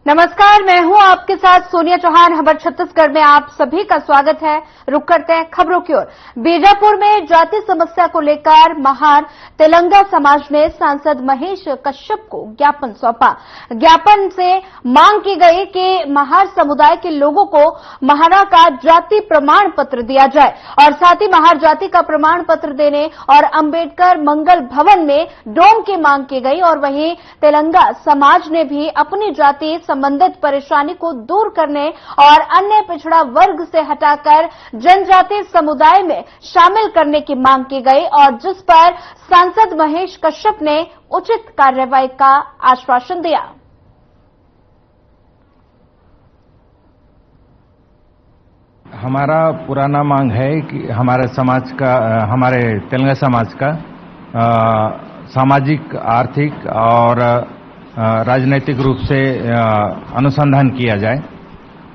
नमस्कार, मैं हूं आपके साथ सोनिया चौहान। खबर छत्तीसगढ़ में आप सभी का स्वागत है। रुक करते हैं खबरों की ओर। बीजापुर में जाति समस्या को लेकर महार तेलंगा समाज ने सांसद महेश कश्यप को ज्ञापन सौंपा। ज्ञापन से मांग की गई कि महार समुदाय के लोगों को महारा का जाति प्रमाण पत्र दिया जाए और साथ ही महार जाति का प्रमाण पत्र देने और अंबेडकर मंगल भवन में डोम की मांग की गई। और वहीं तेलंगा समाज ने भी अपनी जाति संबंधित परेशानी को दूर करने और अन्य पिछड़ा वर्ग से हटाकर जनजातीय समुदाय में शामिल करने की मांग की गई और जिस पर सांसद महेश कश्यप ने उचित कार्रवाई का आश्वासन दिया। हमारा पुराना मांग है कि हमारे तेलंगा समाज का सामाजिक, आर्थिक और राजनीतिक रूप से अनुसंधान किया जाए।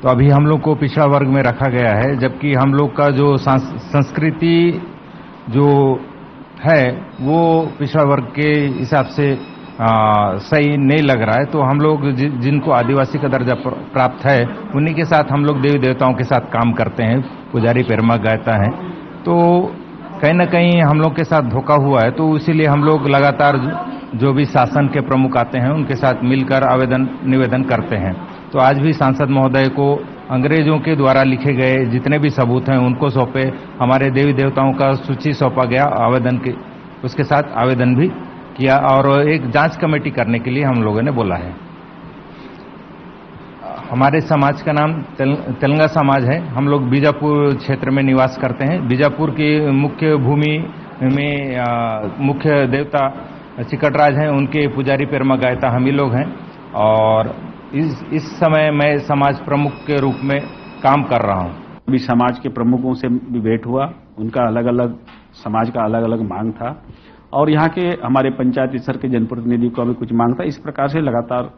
तो अभी हम लोग को पिछड़ा वर्ग में रखा गया है, जबकि हम लोग का जो संस्कृति जो है वो पिछड़ा वर्ग के हिसाब से सही नहीं लग रहा है। तो हम लोग जिनको आदिवासी का दर्जा प्राप्त है उन्हीं के साथ हम लोग देवी देवताओं के साथ काम करते हैं। पुजारी पेरमा गायता है, तो कहीं ना कहीं हम लोग के साथ धोखा हुआ है। तो इसीलिए हम लोग लगातार जो भी शासन के प्रमुख आते हैं उनके साथ मिलकर निवेदन करते हैं। तो आज भी सांसद महोदय को अंग्रेजों के द्वारा लिखे गए जितने भी सबूत हैं उनको सौंपे, हमारे देवी देवताओं का सूची सौंपा गया आवेदन के, उसके साथ आवेदन भी किया और एक जांच कमेटी करने के लिए हम लोगों ने बोला है। हमारे समाज का नाम तेलंगा समाज है। हम लोग बीजापुर क्षेत्र में निवास करते हैं। बीजापुर की मुख्य भूमि में मुख्य देवता चिकटराज हैं, उनके पुजारी पेरमा गायता हम ही लोग हैं और इस समय मैं समाज प्रमुख के रूप में काम कर रहा हूं। अभी समाज के प्रमुखों से भी भेंट हुआ, उनका अलग अलग समाज का अलग अलग मांग था और यहाँ के हमारे पंचायत स्तर के जनप्रतिनिधि को भी कुछ मांग था। इस प्रकार से लगातार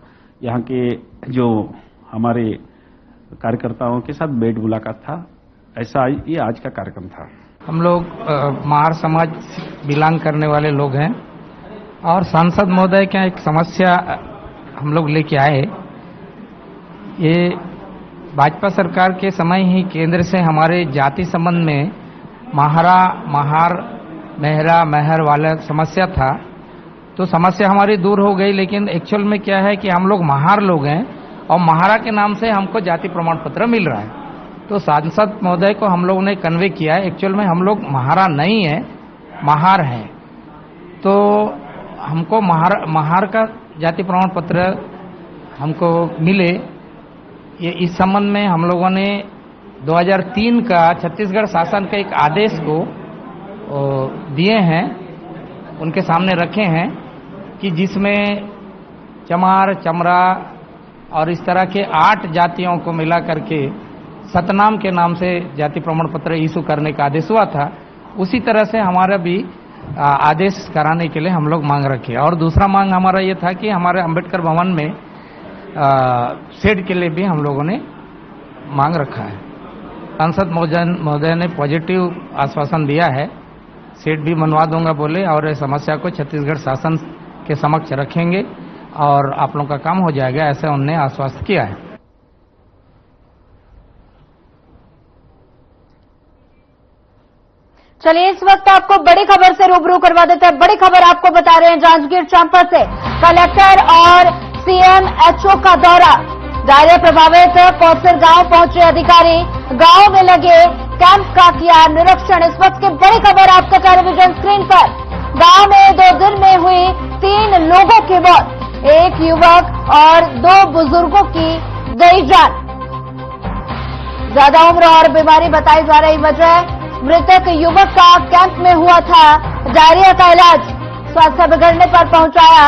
यहाँ के जो हमारे कार्यकर्ताओं के साथ भेंट मुलाकात था। ऐसा ये आज का कार्यक्रम था। हम लोग महार समाज बिलोंग करने वाले लोग हैं और सांसद महोदय क्या एक समस्या हम लोग लेके आए। ये भाजपा सरकार के समय ही केंद्र से हमारे जाति संबंध में महार मेहरा मेहर वाला समस्या था। तो समस्या हमारी दूर हो गई, लेकिन एक्चुअल में क्या है कि हम लोग महार लोग हैं और महारा के नाम से हमको जाति प्रमाण पत्र मिल रहा है। तो सांसद महोदय को हम लोगों ने कन्वे किया है, एक्चुअल में हम लोग महारा नहीं है, महार हैं। तो हमको महार का जाति प्रमाण पत्र हमको मिले, ये इस संबंध में हम लोगों ने 2003 का छत्तीसगढ़ शासन के एक आदेश को दिए हैं, उनके सामने रखे हैं कि जिसमें चमार, चमरा और इस तरह के 8 जातियों को मिला करके सतनाम के नाम से जाति प्रमाण पत्र इशू करने का आदेश हुआ था। उसी तरह से हमारा भी आदेश कराने के लिए हम लोग मांग रखे। और दूसरा मांग हमारा ये था कि हमारे अंबेडकर भवन में शेड के लिए भी हम लोगों ने मांग रखा है। सांसद महोदय ने पॉजिटिव आश्वासन दिया है, शेड भी बनवा दूंगा बोले और इस समस्या को छत्तीसगढ़ शासन के समक्ष रखेंगे और आप लोगों का काम हो जाएगा, ऐसा उन्होंने आश्वस्त किया है। चलिए इस वक्त आपको बड़ी खबर से रूबरू करवा देते हैं। बड़ी खबर आपको बता रहे हैं जांजगीर चांपा से। कलेक्टर और CMHO का दौरा, डायरिया प्रभावित कौसर गांव पहुंचे अधिकारी, गांव में लगे कैंप का किया निरीक्षण। इस वक्त की बड़ी खबर आपके टेलीविजन स्क्रीन पर। गांव में 2 दिन में हुई 3 लोगों की मौत, 1 युवक और 2 बुजुर्गों की गई जान। ज्यादा उम्र और बीमारी बताई जा रही वजह, मृतक युवक का कैंप में हुआ था डायरिया का इलाज, स्वास्थ्य बिगड़ने पर पहुंचाया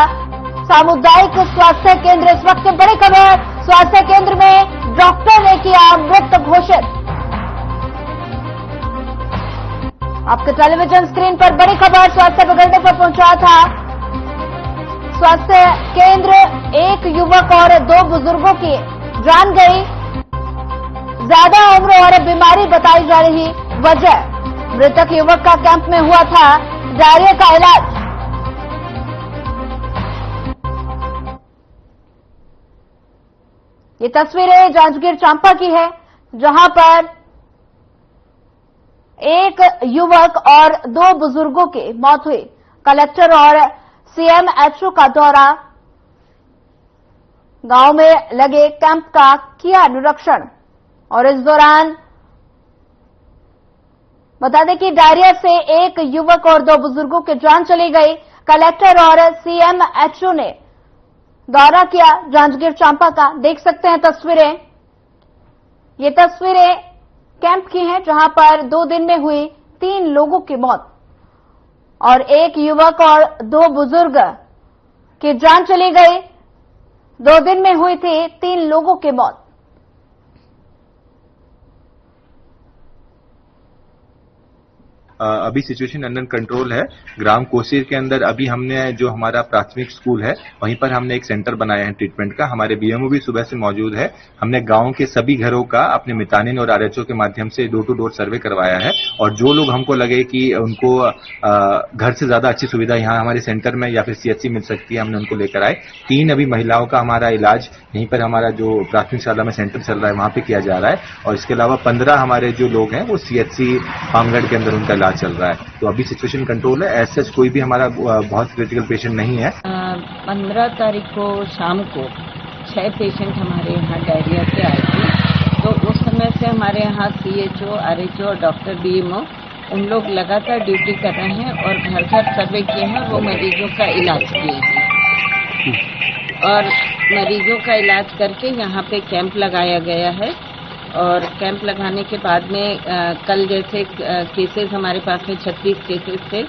सामुदायिक स्वास्थ्य केंद्र। इस वक्त की बड़ी खबर, स्वास्थ्य केंद्र में डॉक्टर ने किया मृत घोषित। आपके टेलीविजन स्क्रीन पर बड़ी खबर, स्वास्थ्य बिगड़ने पर पहुंचाया था स्वास्थ्य केंद्र, 1 युवक और 2 बुजुर्गों की जान गई। ज्यादा उम्र और बीमारी बताई जा रही वजह, मृतक युवक का कैंप में हुआ था डायरिया का इलाज। ये तस्वीरें जांजगीर चांपा की है, जहां पर एक युवक और 2 बुजुर्गों की मौत हुई। कलेक्टर और सीएमएचओ का दौरा, गांव में लगे कैंप का किया निरीक्षण। और इस दौरान बता दें कि डायरिया से एक युवक और 2 बुजुर्गों की जान चली गई। कलेक्टर और सीएमएचओ ने दौरा किया जांजगीर चांपा का। देख सकते हैं तस्वीरें, ये तस्वीरें कैंप की हैं, जहां पर 2 दिन में हुई 3 लोगों की मौत और एक युवक और 2 बुजुर्ग की जान चली गई। 2 दिन में हुई थी 3 लोगों की मौत। अभी सिचुएशन अंडर कंट्रोल है। ग्राम कोसीर के अंदर अभी हमने जो हमारा प्राथमिक स्कूल है वहीं पर हमने एक सेंटर बनाया है ट्रीटमेंट का। हमारे बीएमओ भी सुबह से मौजूद है। हमने गांव के सभी घरों का अपने मितानिन और आरएचओ के माध्यम से डोर टू डोर सर्वे करवाया है और जो लोग हमको लगे कि उनको घर से ज्यादा अच्छी सुविधा यहाँ हमारे सेंटर में या फिर सीएचसी मिल सकती है, हमने उनको लेकर आए। 3 अभी महिलाओं का हमारा इलाज यहीं पर हमारा जो प्राथमिक शाला में सेंटर चल रहा है वहां पे किया जा रहा है और इसके अलावा 15 हमारे जो लोग हैं वो सीएचसी पामगढ़ के अंदर उनका इलाज चल रहा है। तो अभी सिचुएशन कंट्रोल है। ऐसे कोई भी हमारा बहुत क्रिटिकल पेशेंट नहीं है। 15 तारीख को शाम को 6 पेशेंट हमारे यहाँ डायरिया से आए थे। तो उस समय से हमारे यहाँ सीएचओ, आरएचओ और डॉक्टर बीएमओ उन लोग लगातार ड्यूटी कर रहे हैं और घर घर सर्वे किए हैं, वो मरीजों का इलाज किए हैं और मरीजों का इलाज करके यहाँ पे कैंप लगाया गया है। और कैंप लगाने के बाद में कल जैसे केसेस हमारे पास में 36 केसेस थे,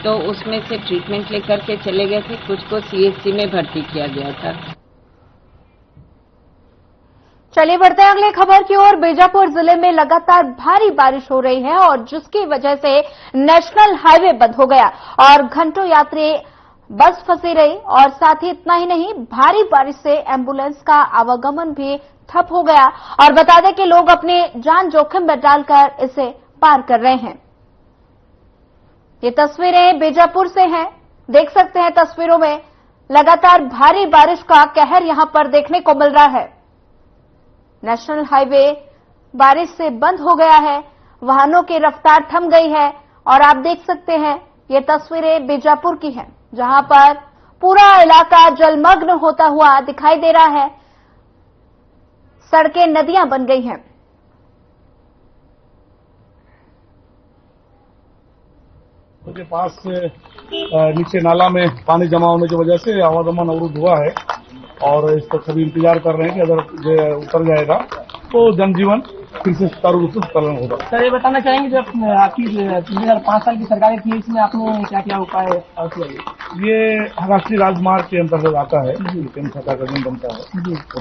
तो उसमें से ट्रीटमेंट लेकर के चले गए थे, कुछ को सीएचसी में भर्ती किया गया था। चलिए बढ़ते हैं अगली खबर की ओर। बीजापुर जिले में लगातार भारी बारिश हो रही है और जिसकी वजह से नेशनल हाईवे बंद हो गया और घंटों यात्री बस फंसी रही और साथ ही इतना ही नहीं, भारी बारिश से एम्बुलेंस का आवागमन भी ठप हो गया और बता दें कि लोग अपनी जान जोखिम में डालकर इसे पार कर रहे हैं। ये तस्वीरें बीजापुर से हैं। देख सकते हैं तस्वीरों में लगातार भारी बारिश का कहर यहां पर देखने को मिल रहा है। नेशनल हाईवे बारिश से बंद हो गया है, वाहनों की रफ्तार थम गई है और आप देख सकते हैं ये तस्वीरें बीजापुर की हैं, जहां पर पूरा इलाका जलमग्न होता हुआ दिखाई दे रहा है। सड़कें नदियां बन गई हैं। के पास से नीचे नाला में पानी जमा होने की वजह से आवागमन अवरुद्ध हुआ है और इस पर सभी इंतजार कर रहे हैं कि अगर ये उतर जाएगा तो जनजीवन फिर से सुचारू रूप से संचालन होगा। सर ये बताना चाहेंगे जब आपकी 2005 साल की सरकार थी, इसमें आपने क्या क्या उपाय किया? ये राष्ट्रीय राजमार्ग के अंतर्गत आता है, केंद्र सरकार का नियम बनता है।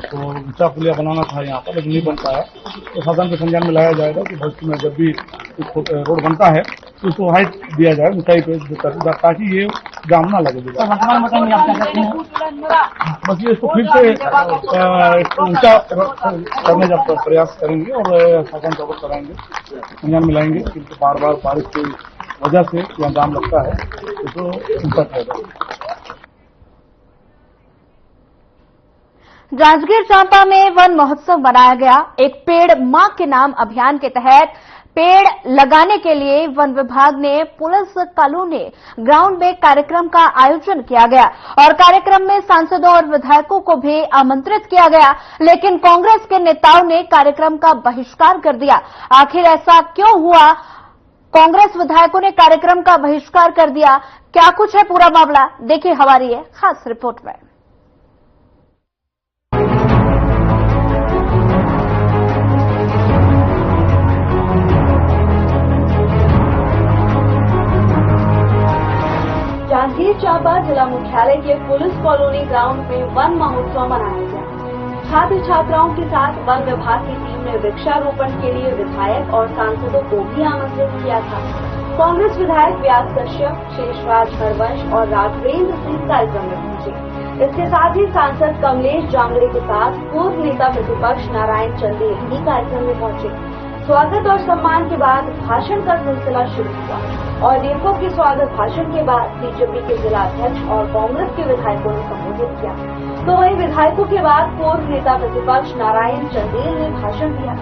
तो ऊंचा पुलिया बनाना था यहाँ पर, लेकिन नहीं बन पाया। तो शासन के संज्ञान में लाया जाएगा कि भविष्य में जब भी रोड बनता है तो उसको हाइट दिया जाए, ऊंचाई पे, ताकि ये जाम ना लगे। वर्तमान बताएंगे आप क्या करते हैं? बस ये इसको फिर से ऊंचा करने का प्रयास करेंगे और शासन को कराएंगे, संज्ञान मिलाएंगे। क्योंकि बार बार बारिश की वजह से यहाँ जाम लगता है, तो ऊंचा करेगा। जांजगीर चांपा में वन महोत्सव मनाया गया। एक पेड़ मां के नाम अभियान के तहत पेड़ लगाने के लिए वन विभाग ने पुलिस कॉलोनी ग्राउंड में कार्यक्रम का आयोजन किया गया और कार्यक्रम में सांसदों और विधायकों को भी आमंत्रित किया गया, लेकिन कांग्रेस के नेताओं ने कार्यक्रम का बहिष्कार कर दिया। आखिर ऐसा क्यों हुआ? कांग्रेस विधायकों ने कार्यक्रम का बहिष्कार कर दिया। क्या कुछ है पूरा मामला, देखिए हमारी ये खास रिपोर्ट में। जांजगीर चांपा जिला मुख्यालय के पुलिस कॉलोनी ग्राउंड में वन महोत्सव मनाया गया। छात्र छात्राओं के साथ वन विभाग की टीम ने वृक्षारोपण के लिए विधायक और सांसदों को भी आमंत्रित किया था। कांग्रेस विधायक व्यास कश्यप, शेषराज हरवंश और राघवेंद्र सिंह कार्यक्रम में पहुंचे। इसके साथ ही सांसद कमलेश जांगड़े के साथ पूर्व नेता प्रतिपक्ष नारायण चंदेल भी कार्यक्रम में पहुंचे। स्वागत और सम्मान के बाद भाषण का सिलसिला शुरू हुआ और डीएफओ के स्वागत भाषण के बाद बीजेपी के जिला अध्यक्ष और कांग्रेस के विधायकों ने संबोधित किया। तो वहीं विधायकों के बाद पूर्व नेता प्रतिपक्ष नारायण चंदेल ने भाषण दिया।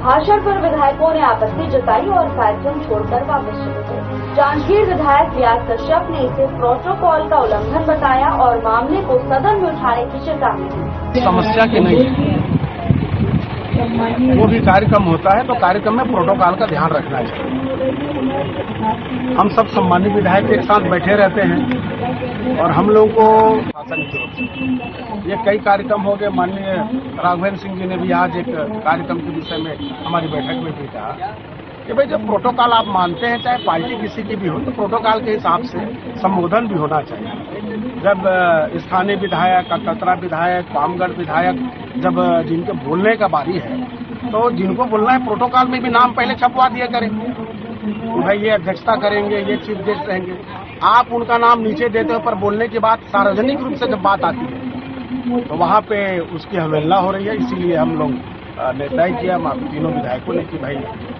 भाषण पर विधायकों ने आपत्ति जताई और कार्यक्रम छोड़कर वापस चले गए। जांजगीर विधायक रियाज कश्यप ने इसे प्रोटोकॉल का उल्लंघन बताया और मामले को सदन में उठाने की चेतावनी दी। समस्या की नहीं, वो भी कार्यक्रम होता है तो कार्यक्रम में प्रोटोकॉल का ध्यान रखना चाहिए। हम सब सम्मानित विधायक एक साथ बैठे रहते हैं और हम लोगों को शासन की ओर से ये कई कार्यक्रम हो गए। माननीय राघवेंद्र सिंह जी ने भी आज एक कार्यक्रम के विषय में हमारी बैठक में भी कहा कि भाई जब प्रोटोकॉल आप मानते हैं, चाहे पार्टी किसी की भी हो, तो प्रोटोकॉल के हिसाब से संबोधन भी होना चाहिए। जब स्थानीय विधायक, कतरा विधायक, पामगढ़ विधायक जब जिनके बोलने का बारी है तो जिनको बोलना है प्रोटोकॉल में भी नाम पहले छपवा दिया करें कि भाई ये अध्यक्षता करेंगे, ये चीफ गेस्ट रहेंगे। आप उनका नाम नीचे देते हो पर बोलने के बाद सार्वजनिक रूप से जब बात आती है तो वहाँ पे उसकी अवहेलना हो रही है। इसीलिए हम लोग ने तय किया तीनों विधायकों ने कि भाई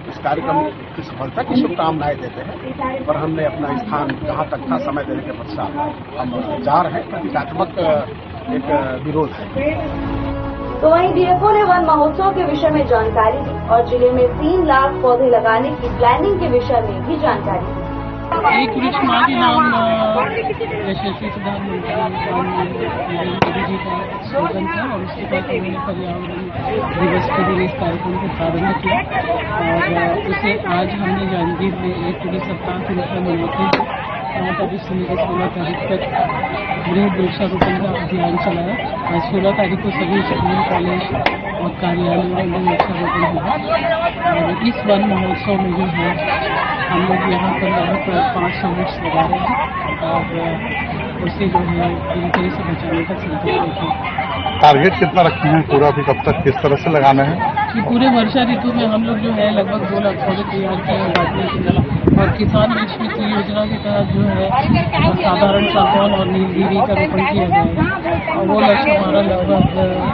इस कार्यक्रम की सफलता की शुभकामनाएं देते हैं, पर हमने अपना स्थान जहाँ तक था समय देने के पश्चात हम जा रहे हैं। प्रतीकात्मक एक विरोध है। तो वहीं डीएफओ ने वन महोत्सव के विषय में जानकारी दी और जिले में 3 लाख पौधे लगाने की प्लानिंग के विषय में भी जानकारी दी। एक वृक्ष माँ के नाम यशस्वी प्रधानमंत्री नरेंद्र मोदी जी का स्लोगन था और उसके बाद उन्होंने पर्यावरण दिवस के दिन इस कार्यक्रम को प्रारंभ किया और उसे आज हमने जांजगीर में एक पूरी सप्ताह के रूप में मनाते हैं। 9 तारीख से लेकर 16 तारीख तक वृहद वृक्षारोपण का अभियान चलाया। आज 16 तारीख को सभी स्कूल, कॉलेज और कार्यालयों में वृक्षारोपण हुआ और इस वन महोत्सव में जो है हम लोग यहाँ पर लगभग 500 वृक्ष लगा रहे हैं और उसे जो है पूरी तरह से बचाने का संकल्प है। टारगेट कितना रखते हैं पूरा, भी कब तक किस तरह से लगाना है? कि पूरे वर्षा ऋतु में हम लोग जो है लगभग 2 लाख पौधे तैयार किए हैं बांटने के लिए और किसान वृक्ष मित्र योजना के तहत जो है साधारण सागौन और नीलगिरी का रोपण किया गया है और वो लक्ष्य हमारा लगभग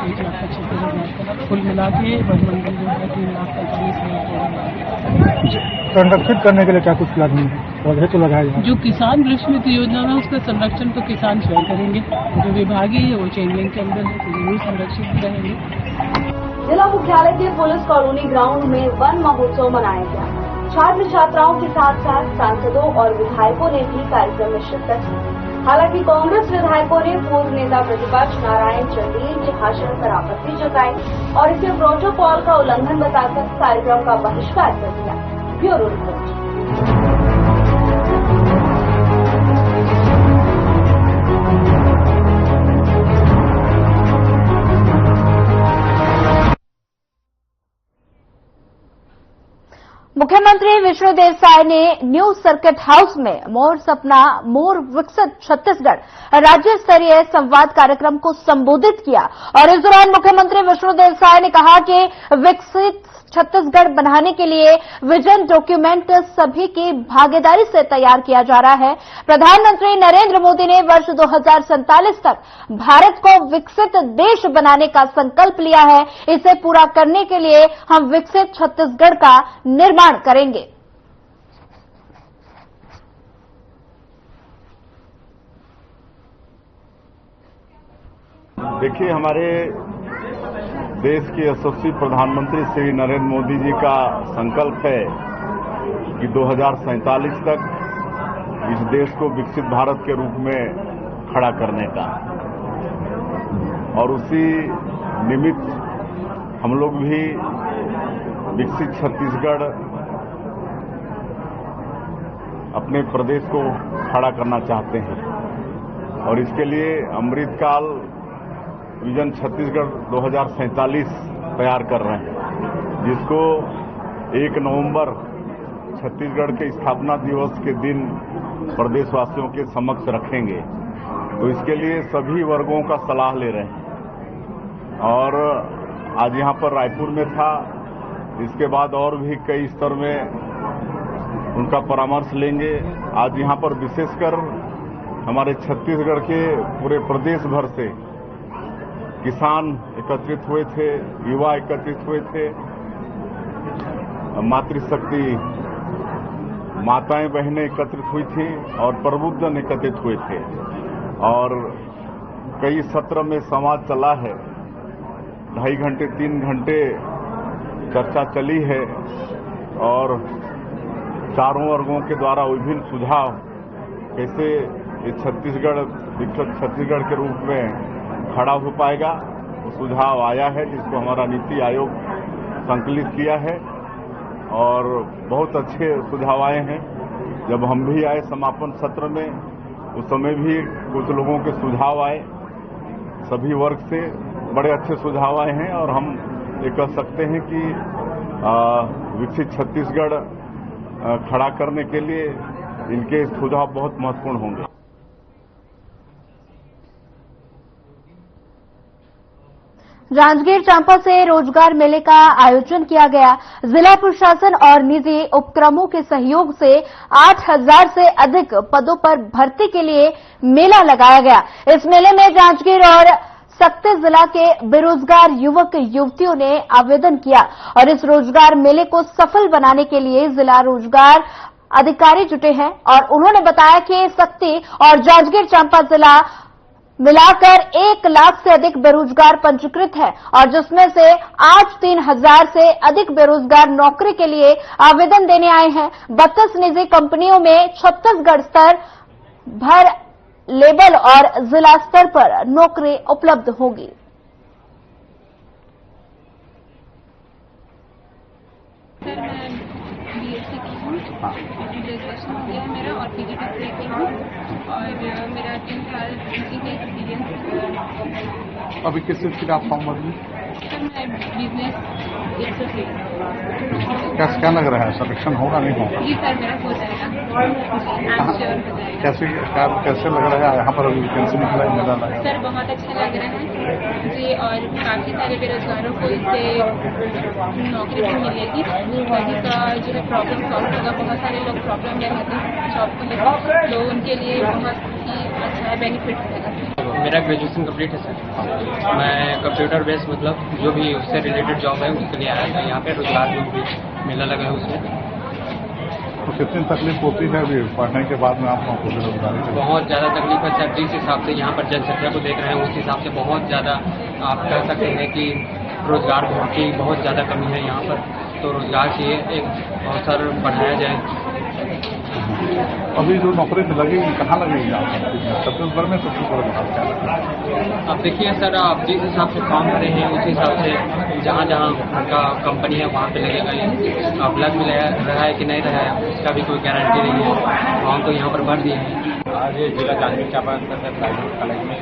1,76,000 कुल मिला के वन मंडल जो है 3,45,000 संरक्षित करने के लिए क्या कुछ प्लान है? पौधे तो लगाए जाए। जो किसान वृक्ष मित्र योजना में उसका संरक्षण तो किसान स्वयं करेंगे। जो विभागीय है वो चेन लिंक के अंदर है तो जरूर संरक्षित रहेंगे। जिला मुख्यालय के पुलिस कॉलोनी ग्राउंड में वन महोत्सव मनाया गया। छात्र छात्राओं के साथ साथ सांसदों और विधायकों ने भी कार्यक्रम में शिरकत की। हालांकि कांग्रेस विधायकों ने पूर्व नेता प्रतिपक्ष नारायण चंदेल के भाषण पर आपत्ति जताई और इसे प्रोटोकॉल का उल्लंघन बताकर कार्यक्रम का बहिष्कार कर दिया। Bureau report. मुख्यमंत्री विष्णुदेव साय ने न्यू सर्किट हाउस में मोर सपना मोर विकसित छत्तीसगढ़ राज्य स्तरीय संवाद कार्यक्रम को संबोधित किया और इस दौरान मुख्यमंत्री विष्णुदेव साय ने कहा कि विकसित छत्तीसगढ़ बनाने के लिए विजन डॉक्यूमेंट सभी की भागीदारी से तैयार किया जा रहा है। प्रधानमंत्री नरेंद्र मोदी ने वर्ष 2047 तक भारत को विकसित देश बनाने का संकल्प लिया है। इसे पूरा करने के लिए हम विकसित छत्तीसगढ़ का निर्माण करेंगे। देखिए, हमारे देश के यशस्वी प्रधानमंत्री श्री नरेंद्र मोदी जी का संकल्प है कि 2047 तक इस देश को विकसित भारत के रूप में खड़ा करने का, और उसी निमित्त हम लोग भी विकसित छत्तीसगढ़ अपने प्रदेश को खड़ा करना चाहते हैं और इसके लिए अमृतकाल विजन छत्तीसगढ़ 2047 तैयार कर रहे हैं, जिसको 1 नवंबर छत्तीसगढ़ के स्थापना दिवस के दिन प्रदेशवासियों के समक्ष रखेंगे। तो इसके लिए सभी वर्गों का सलाह ले रहे हैं और आज यहाँ पर रायपुर में था, इसके बाद और भी कई स्तर में उनका परामर्श लेंगे। आज यहाँ पर विशेषकर हमारे छत्तीसगढ़ के पूरे प्रदेश भर से किसान एकत्रित हुए थे, युवा एकत्रित हुए थे मातृशक्ति माताएं बहनें एकत्रित हुई थी और प्रबुद्धजन एकत्रित हुए थे और कई सत्र में संवाद चला है। 2.5 घंटे 3 घंटे चर्चा चली है और चारों वर्गों के द्वारा विभिन्न सुझाव कैसे इस छत्तीसगढ़ विकसित छत्तीसगढ़ के रूप में खड़ा हो पाएगा, सुझाव आया है जिसको हमारा नीति आयोग संकलित किया है और बहुत अच्छे सुझाव आए हैं। जब हम भी आए समापन सत्र में उस समय भी कुछ लोगों के सुझाव आए, सभी वर्ग से बड़े अच्छे सुझाव आए हैं और हम ये कह सकते हैं कि विकसित छत्तीसगढ़ खड़ा करने के लिए इनके सुझाव बहुत महत्वपूर्ण होंगे। जांजगीर चांपा से रोजगार मेले का आयोजन किया गया। जिला प्रशासन और निजी उपक्रमों के सहयोग से 8,000 से अधिक पदों पर भर्ती के लिए मेला लगाया गया। इस मेले में जांजगीर और सक्ती जिला के बेरोजगार युवक युवतियों ने आवेदन किया और इस रोजगार मेले को सफल बनाने के लिए जिला रोजगार अधिकारी जुटे हैं और उन्होंने बताया कि सक्ती और जांजगीर चांपा जिला मिलाकर 1 लाख से अधिक बेरोजगार पंजीकृत है और जिसमें से आज 3,000 से अधिक बेरोजगार नौकरी के लिए आवेदन देने आए हैं। 32 निजी कंपनियों में छत्तीसगढ़ स्तर भर लेवल और जिला स्तर पर नौकरी उपलब्ध होगी। सर मैं बीएससी की हूँ, ग्रेजुएशन हो गया है मेरा और पीजीटी की हूँ और मेरा 3 साल पीजी का एक्सपीरियंस। अभी किस चीज की आप फॉर्म भर ली? सर मैं बिजनेस 103। क्या लग रहा है, सिलेक्शन होगा नहीं होगा? जी सर मेरा हो जाएगा, श्योर हो जाएगा। कैसे लग रहा है यहाँ पर वैकेंसी निकला है मेला लगा? सर बहुत अच्छा लग रहा है जी और काफी सारे बेरोजगारों को इससे नौकरी भी मिलेगी। सभी का जो है प्रॉब्लम सॉल्व होगा। बहुत सारे लोग प्रॉब्लम में रहते हैं जॉब को लेकर, तो उनके लिए बहुत ही अच्छा बेनिफिट होगा। मेरा ग्रेजुएशन कंप्लीट है सर। मैं कंप्यूटर बेस्ड मतलब जो भी उससे रिलेटेड जॉब है उसके लिए आया था। यहाँ पे रोजगार जो भी मेला लगा है उसमें। तो कितनी तकलीफ होती है अभी पढ़ने के बाद में आपको बेरोजगारी? बहुत ज़्यादा तकलीफ है सर। जिस हिसाब से यहाँ पर जनसंख्या को देख रहे हैं उस हिसाब से बहुत ज़्यादा आप कह सकते हैं कि रोजगार की बहुत ज़्यादा कमी है यहाँ पर। तो रोजगार चाहिए, एक अवसर बढ़ाया जाए। अभी जो नौकरी लगेगी कहाँ लगेगी छत्तीसगढ़ में? छत्तीसगढ़ में अब देखिए सर, आप जिस हिसाब से काम कर रहे हैं उस हिसाब से जहाँ जहाँ उनका कंपनी है वहाँ पे लगेगा। ये अब लग भी रहा है कि नहीं रहा है उसका भी कोई गारंटी नहीं है। हम तो यहाँ पर भर दिए हैं। आज ये जिला जांजगीर चांपा प्राइवेट कॉलेज में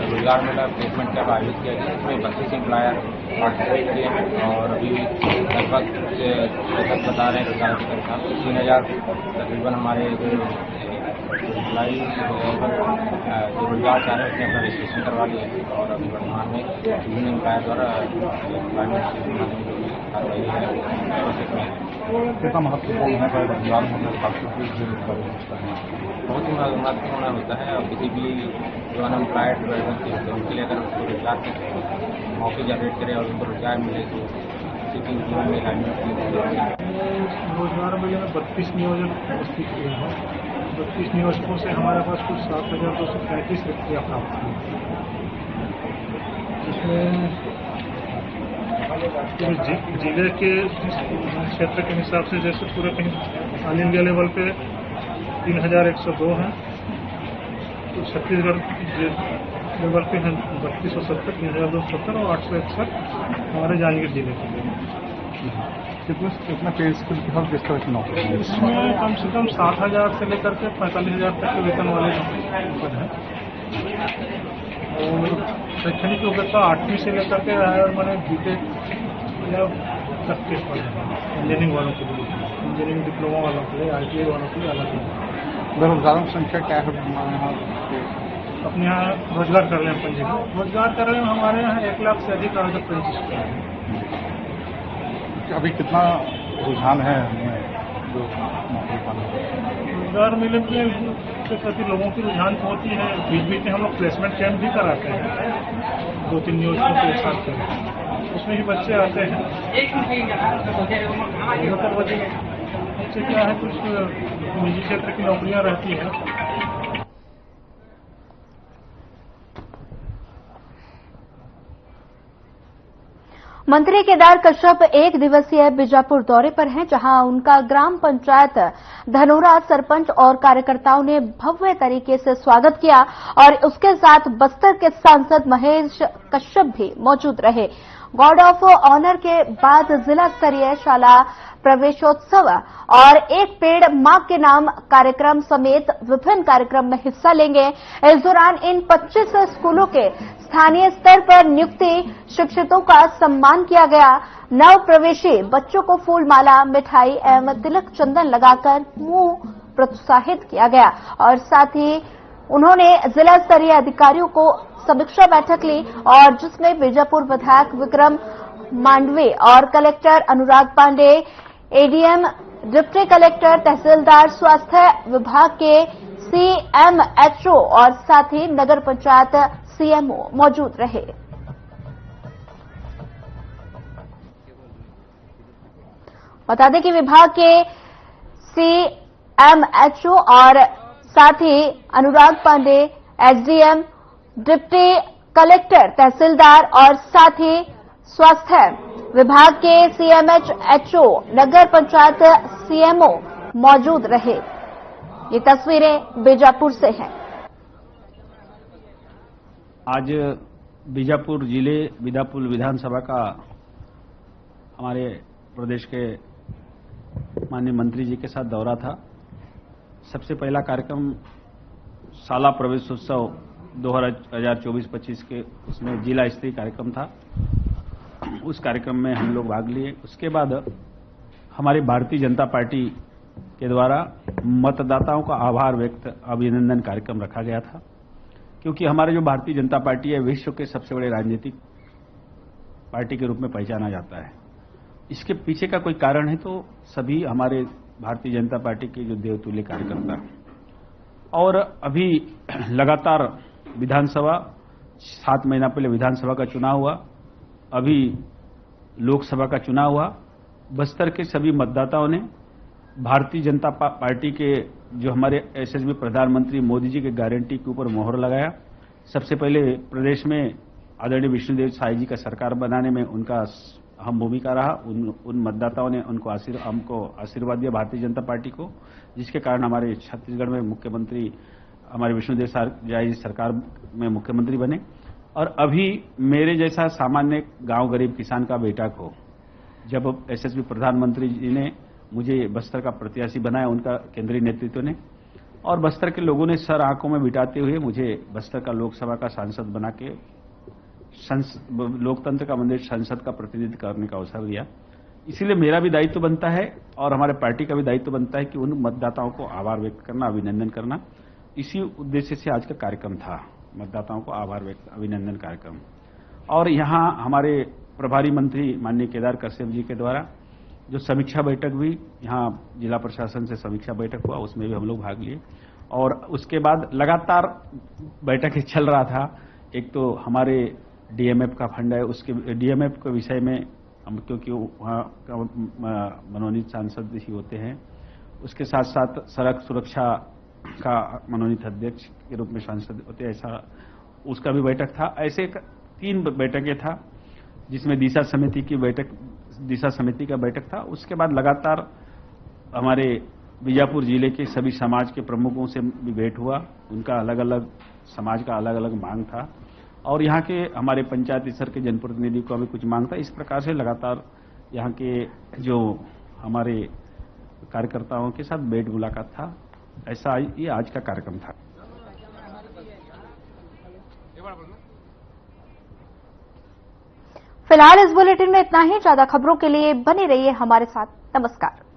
रोजगार मेला प्लेसमेंट कैंप आयोजित किया गया। इसमें 32 एम्प्लॉयर पार्टिसिपेट किए हैं और अभी लगभग बता रहे हैं रोजगार के साथ 3,000 तकरीबन हमारे जो एम्प्लॉई जो रोजगार चाह रहे हैं उसने अपना रजिस्ट्रेशन करवा लिया है और अभी वर्तमान में विभिन्न एम्प्लॉयर द्वारा एम्प्लॉयमेंट कार्रवाई है। कितना महत्वपूर्ण है रोजगार में? बहुत ही महत्वपूर्ण होता है और किसी भी जो अनएम्प्लॉयड व्यक्ति होते हैं उनके लिए अगर उसको रोजगार के मौके जनरेट करें और उनको रोजगार मिले तो किसी भी जीवन में लाइफ रोजगार मेले में 32 नियोजन उपस्थित हुए हैं। 32 नियोजकों से हमारे पास कुछ 7,235 रिक्तियाँ प्राप्त हुई, जिसमें जिले के क्षेत्र के हिसाब से जैसे पूरे कहीं ऑल इंडिया लेवल पे 3,102 हैं, तो छत्तीसगढ़ लेवल पे हैं 3270, 3,270 और 861 हमारे जांजगीर जिले के लिए। कितना पे स्किल की हर किस तरह की नौकरी? इसमें कम से कम 7,000 से लेकर के 45,000 तक के वेतन वाले पद हैं और शैक्षणिक योग्यता 8वीं से लेकर के हायर मैंने बीटेक या तक के पद हैं। इंजीनियरिंग वालों के लिए, इंजीनियरिंग डिप्लोमा वालों के लिए, ITI वालों के लिए अलग है। बेरोजगारों की संख्या क्या है यहाँ? अपने यहाँ रोजगार कर रहे हैं पंजीकृत। रोजगार कर रहे हैं हमारे यहाँ 1 लाख से अधिक आवेदक रजिस्टर हैं। अभी कितना रुझान है जो नौकरी पाने? रोजगार मेले के प्रति लोगों की रुझान होती है। बीच बीच में हम लोग प्लेसमेंट कैंप भी कराते हैं, 2-3 नियोजकों के साथ। उसमें भी बच्चे आते हैं। ज़्यादातर बच्चे क्या है, कुछ निजी क्षेत्र की नौकरियां रहती हैं। मंत्री केदार कश्यप एक दिवसीय बीजापुर दौरे पर हैं, जहां उनका ग्राम पंचायत धनोरा सरपंच और कार्यकर्ताओं ने भव्य तरीके से स्वागत किया और उसके साथ बस्तर के सांसद महेश कश्यप भी मौजूद रहे। गार्ड ऑफ ऑनर के बाद जिला स्तरीय शाला प्रवेशोत्सव और एक पेड़ मां के नाम कार्यक्रम समेत विभिन्न कार्यक्रम में हिस्सा लेंगे। इस दौरान इन 25 स्कूलों के स्थानीय स्तर पर नियुक्ति शिक्षकों का सम्मान किया गया। नव प्रवेशी बच्चों को फूल माला, मिठाई एवं तिलक चंदन लगाकर मुंह प्रोत्साहित किया गया और साथ ही उन्होंने जिला स्तरीय अधिकारियों को समीक्षा बैठक ली और जिसमें बीजापुर विधायक विक्रम मांडवे और कलेक्टर अनुराग पांडे, एडीएम, डिप्टी कलेक्टर, तहसीलदार, स्वास्थ्य विभाग के सीएमएचओ और साथ ही नगर पंचायत सीएमओ मौजूद रहे। बता दें कि विभाग के सीएमएचओ और साथ ही अनुराग पांडे, एसडीएम, डिप्टी कलेक्टर, तहसीलदार और साथ ही स्वास्थ्य विभाग के सीएमएचओ, नगर पंचायत सीएमओ मौजूद रहे। ये तस्वीरें बीजापुर से हैं। आज बीजापुर जिले बीजापुर विधानसभा का हमारे प्रदेश के माननीय मंत्री जी के साथ दौरा था। सबसे पहला कार्यक्रम शाला प्रवेशोत्सव 2024-25 के उसमें जिला स्तरीय कार्यक्रम था। उस कार्यक्रम में हम लोग भाग लिए। उसके बाद हमारी भारतीय जनता पार्टी के द्वारा मतदाताओं का आभार व्यक्त अभिनंदन कार्यक्रम रखा गया था, क्योंकि हमारे जो भारतीय जनता पार्टी है विश्व के सबसे बड़े राजनीतिक पार्टी के रूप में पहचाना जाता है। इसके पीछे का कोई कारण है तो सभी हमारे भारतीय जनता पार्टी के जो देवतुल्य कार्यकर्ता, और अभी लगातार विधानसभा 7 महीना पहले विधानसभा का चुनाव हुआ, अभी लोकसभा का चुनाव हुआ। बस्तर के सभी मतदाताओं ने भारतीय जनता पार्टी के जो हमारे यशस्वी प्रधानमंत्री मोदी जी के गारंटी के ऊपर मोहर लगाया। सबसे पहले प्रदेश में आदरणीय विष्णुदेव साई जी का सरकार बनाने में उनका अहम भूमिका रहा। उन मतदाताओं ने हमको आशीर्वाद दिया भारतीय जनता पार्टी को, जिसके कारण हमारे छत्तीसगढ़ में मुख्यमंत्री हमारे विष्णुदेव साई जी सरकार में मुख्यमंत्री बने। और अभी मेरे जैसा सामान्य गांव गरीब किसान का बेटा को जब यशस्वी प्रधानमंत्री जी ने मुझे बस्तर का प्रत्याशी बनाया, उनका केंद्रीय नेतृत्व ने, और बस्तर के लोगों ने सर आंखों में बिठाते हुए मुझे बस्तर का लोकसभा का सांसद बना के लोकतंत्र का मंदिर संसद का प्रतिनिधित्व करने का अवसर दिया। इसलिए मेरा भी दायित्व बनता है और हमारे पार्टी का भी दायित्व बनता है कि उन मतदाताओं को आभार व्यक्त करना, अभिनंदन करना। इसी उद्देश्य से आज का कार्यक्रम था, मतदाताओं को आभार व्यक्त अभिनंदन कार्यक्रम। और यहाँ हमारे प्रभारी मंत्री माननीय केदार कश्यप जी के द्वारा जो समीक्षा बैठक हुई, यहाँ जिला प्रशासन से समीक्षा बैठक हुआ, उसमें भी हम लोग भाग लिए। और उसके बाद लगातार बैठकें चल रहा था। एक तो हमारे डीएमएफ का फंड है, उसके डीएमएफ के विषय में हम, क्योंकि वहाँ का मनोनीत सांसद ही होते हैं, उसके साथ साथ सड़क सुरक्षा का मनोनीत अध्यक्ष के रूप में सांसद होते हैं, ऐसा उसका भी बैठक था। ऐसे 3 बैठकें था, जिसमें दिशा समिति का बैठक था। उसके बाद लगातार हमारे बीजापुर जिले के सभी समाज के प्रमुखों से भी भेंट हुआ। उनका अलग अलग समाज का अलग अलग मांग था और यहाँ के हमारे पंचायत स्तर के जनप्रतिनिधि को भी कुछ मांग था। इस प्रकार से लगातार यहाँ के जो हमारे कार्यकर्ताओं के साथ भेंट मुलाकात था। ऐसा ये आज का कार्यक्रम था। फिलहाल इस बुलेटिन में इतना ही। ज्यादा खबरों के लिए बने रहिए हमारे साथ। नमस्कार।